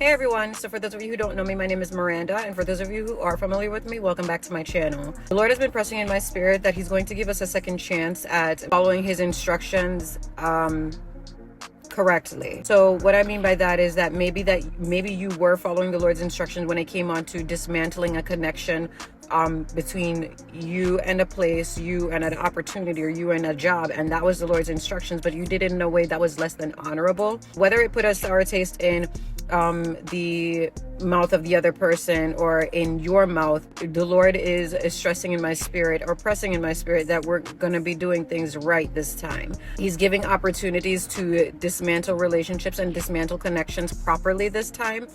Hey everyone, so for those of you who don't know me, my name is Miranda, and for those of you who are familiar with me, welcome back to my channel. The Lord has been pressing in my spirit that He's going to give us a second chance at following His instructions correctly. So what I mean by that is that maybe you were following the Lord's instructions when it came on to dismantling a connection between you and a place, you and an opportunity, or you and a job, and that was the Lord's instructions, but you did it in a way that was less than honorable. Whether it put a sour taste in the mouth of the other person or in your mouth, the Lord is stressing in my spirit, or pressing in my spirit, that we're going to be doing things right this time. He's giving opportunities to dismantle relationships and dismantle connections properly this time.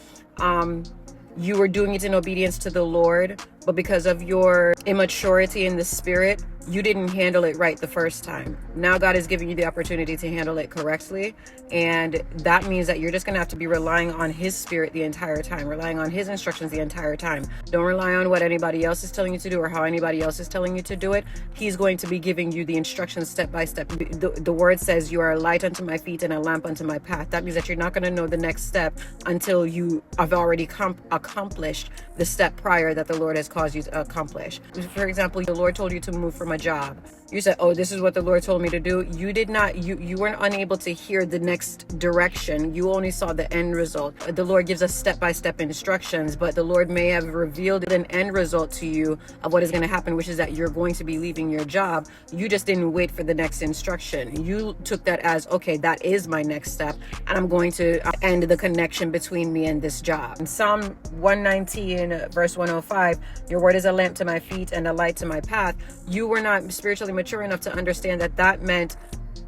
You were doing it in obedience to the Lord, but because of your immaturity in the spirit, you didn't handle it right the first time. Now God is giving you the opportunity to handle it correctly. And that means that you're just going to have to be relying on His spirit the entire time, relying on His instructions the entire time. Don't rely on what anybody else is telling you to do or how anybody else is telling you to do it. He's going to be giving you the instructions step by step. The word says you are a light unto my feet and a lamp unto my path. That means that you're not going to know the next step until you have already accomplished the step prior that the Lord has caused you to accomplish. For example, the Lord told you to move from a job. You said, oh, this is what the Lord told me to do. You did not, you weren't unable to hear the next direction. You only saw the end result. The Lord gives us step-by-step instructions, but the Lord may have revealed an end result to you of what is going to happen, which is that you're going to be leaving your job. You just didn't wait for the next instruction. You took that as, okay, that is my next step, and I'm going to end the connection between me and this job. In Psalm 119, verse 105, your word is a lamp to my feet and a light to my path. You were not spiritually mature enough to understand that that meant,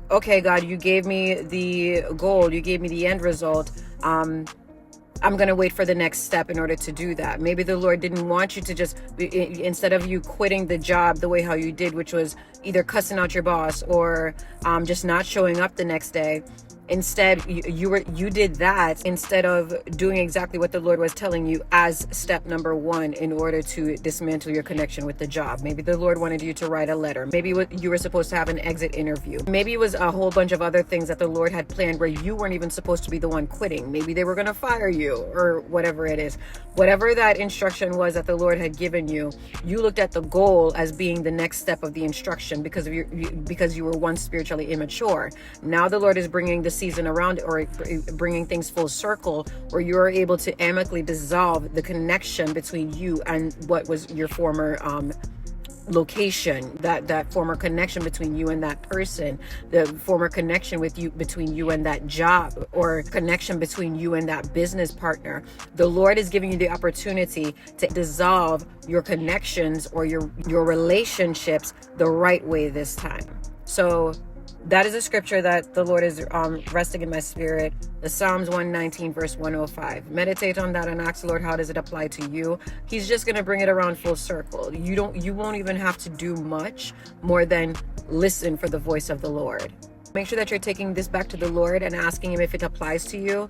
okay, God, you gave me the goal, you gave me the end result. I'm going to wait for the next step in order to do that. Maybe the Lord didn't want you to just, instead of you quitting the job the way how you did, which was either cussing out your boss or just not showing up the next day. Instead, you did that instead of doing exactly what the Lord was telling you as step number one in order to dismantle your connection with the job. Maybe the Lord wanted you to write a letter. Maybe you were supposed to have an exit interview. Maybe it was a whole bunch of other things that the Lord had planned where you weren't even supposed to be the one quitting. Maybe they were going to fire you or whatever it is. Whatever that instruction was that the Lord had given you, you looked at the goal as being the next step of the instruction because you were once spiritually immature. Now the Lord is bringing the season around, or bringing things full circle, where you are able to amicably dissolve the connection between you and what was your former location, that former connection between you and that person, the former connection between you and that job, or connection between you and that business partner. The Lord is giving you the opportunity to dissolve your connections or your relationships the right way this time. So that is a scripture that the Lord is resting in my spirit. The Psalms 119 verse 105. Meditate on that and ask the Lord, how does it apply to you? He's just going to bring it around full circle. You won't even have to do much more than listen for the voice of the Lord. Make sure that you're taking this back to the Lord and asking Him if it applies to you.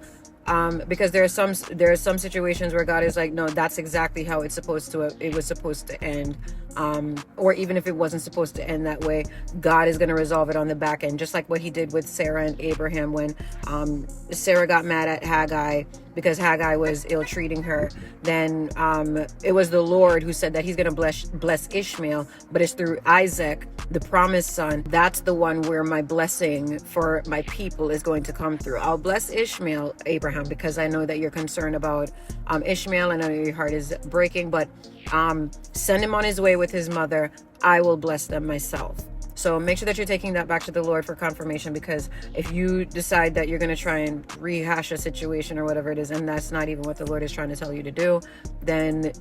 Because there are some situations where God is like, no, that's exactly how it was supposed to end. Or even if it wasn't supposed to end that way, God is going to resolve it on the back end, just like what He did with Sarah and Abraham when Sarah got mad at Haggai because Haggai was ill-treating her. Then it was the Lord who said that He's going to bless Ishmael, but it's through Isaac, the promised son. That's the one where my blessing for my people is going to come through. I'll bless Ishmael, Abraham, because I know that you're concerned about Ishmael, and I know your heart is breaking, but send him on his way with his mother. I will bless them myself. So make sure that you're taking that back to the Lord for confirmation, because if you decide that you're going to try and rehash a situation or whatever it is, and that's not even what the Lord is trying to tell you to do, then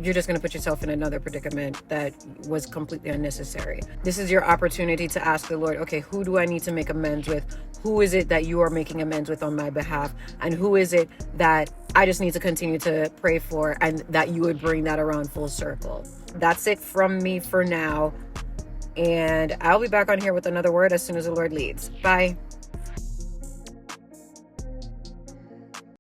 you're just going to put yourself in another predicament that was completely unnecessary. This is your opportunity to ask the Lord, okay, who do I need to make amends with? Who is it that you are making amends with on my behalf? And who is it that I just need to continue to pray for, and that you would bring that around full circle? That's it from me for now. And I'll be back on here with another word as soon as the Lord leads. Bye.